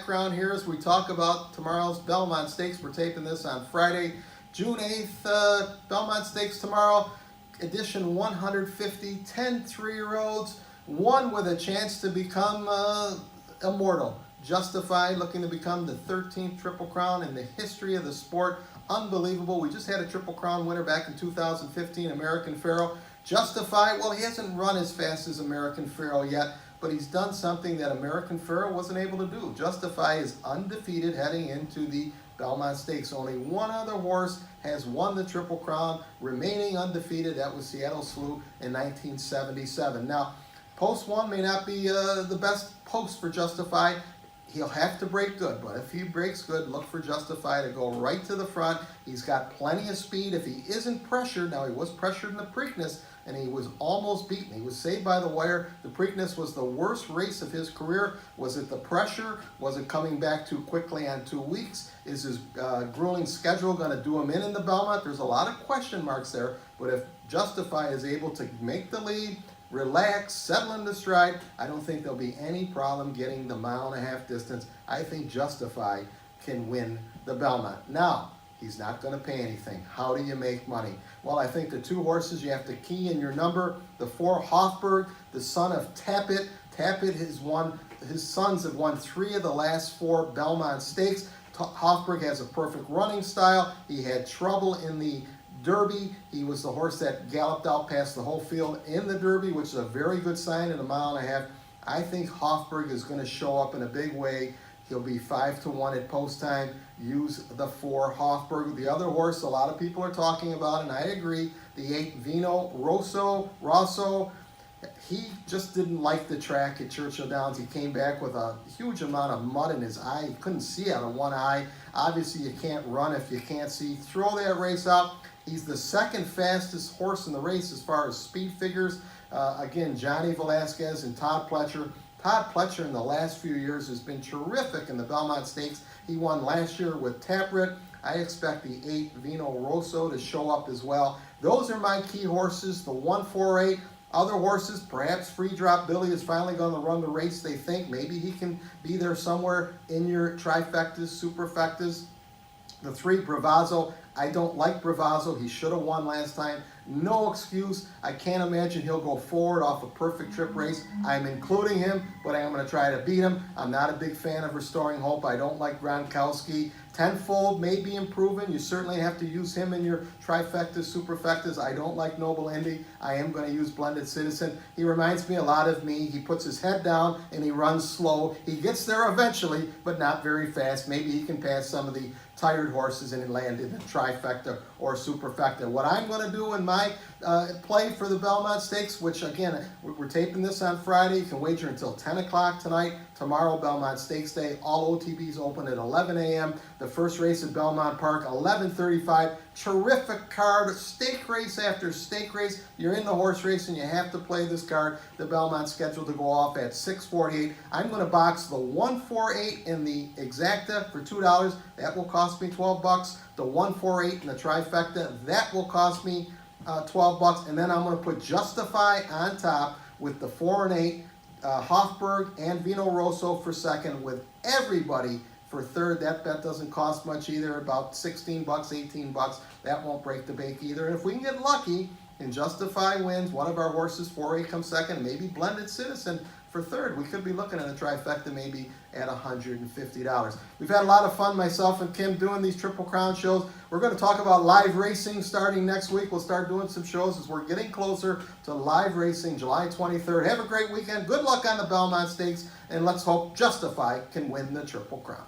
background here as we talk about tomorrow's Belmont Stakes. We're taping this on Friday, June 8th. Belmont Stakes tomorrow, edition 150, 10 3-year-olds, one with a chance to become immortal. Justify looking to become the 13th Triple Crown in the history of the sport. Unbelievable. We just had a Triple Crown winner back in 2015, American Pharoah. Justify, well, he hasn't run as fast as American Pharoah yet, but he's done something that American Pharoah wasn't able to do. Justify is undefeated heading into the Belmont Stakes. Only one other horse has won the Triple Crown, remaining undefeated. That was Seattle Slew in 1977. Now, post 1 may not be the best post for Justify. He'll have to break good, but if he breaks good, look for Justify to go right to the front. He's got plenty of speed. If he isn't pressured, now he was pressured in the Preakness, and he was almost beaten. He was saved by the wire. The Preakness was the worst race of his career. Was it the pressure? Was it coming back too quickly on 2 weeks? Is his grueling schedule going to do him in the Belmont? There's a lot of question marks there, but if Justify is able to make the lead, relax, settle into stride, I don't think there'll be any problem getting the 1.5 mile distance. I think Justify can win the Belmont. Now, he's not going to pay anything. How do you make money? Well, I think the 2 horses you have to key in your number. The 4, Hofburg, the son of Tappet. Tappet has won, his sons have won 3 of the last 4 Belmont Stakes. Hofburg has a perfect running style. He had trouble in the Derby. He was the horse that galloped out past the whole field in the Derby, which is a very good sign in a 1.5 mile. I think Hofburg is going to show up in a big way. He'll be 5-1 at post time. Use the 4, Hofburg. The other horse a lot of people are talking about, and I agree, the 8, Vino Rosso. He just didn't like the track at Churchill Downs. He came back with a huge amount of mud in his eye. He couldn't see out of one eye. Obviously, you can't run if you can't see. Throw that race out. He's the 2nd fastest horse in the race as far as speed figures. Again, Johnny Velasquez and Todd Pletcher. Todd Pletcher in the last few years has been terrific in the Belmont Stakes. He won last year with Tappet. I expect the 8, Vino Rosso, to show up as well. Those are my key horses, the 1, 4, 8. Other horses, perhaps Free Drop Billy is finally going to run the race. They think maybe he can be there somewhere in your trifectas, superfectas. The 3, Bravazzo. I don't like Bravazzo. He should have won last time. No excuse. I can't imagine he'll go forward off a perfect trip race. I'm including him, but I am going to try to beat him. I'm not a big fan of Restoring Hope. I don't like Gronkowski. Tenfold may be improving. You certainly have to use him in your trifectas, superfectas. I don't like Noble Indy. I am going to use Blended Citizen. He reminds me a lot of me. He puts his head down and he runs slow. He gets there eventually, but not very fast. Maybe he can pass some of the tired horses and land in a trifecta or superfecta. What I'm going to do in my play for the Belmont Stakes, which again, we're taping this on Friday. You can wager until 10 o'clock tonight. Tomorrow, Belmont Stakes Day. All OTBs open at 11 a.m. The first race at Belmont Park, 11:35. Terrific card, stake race after stake race. You're in the horse race and you have to play this card. The Belmont scheduled to go off at 6:48. I'm going to box the 148 in the exacta for $2. That will cost me $12. The 148 in the trifecta, that will cost me $12. And then I'm going to put Justify on top with the 4 and 8, Hofburg and Vino Rosso for 2nd, with everybody for 3rd. That bet doesn't cost much either, about $16, $18. That won't break the bank either. And if we can get lucky and Justify wins, one of our horses, 4-8 comes 2nd, maybe Blended Citizen for 3rd. We could be looking at a trifecta maybe at $150. We've had a lot of fun, myself and Kim, doing these Triple Crown shows. We're going to talk about live racing starting next week. We'll start doing some shows as we're getting closer to live racing July 23rd. Have a great weekend. Good luck on the Belmont Stakes, and let's hope Justify can win the Triple Crown.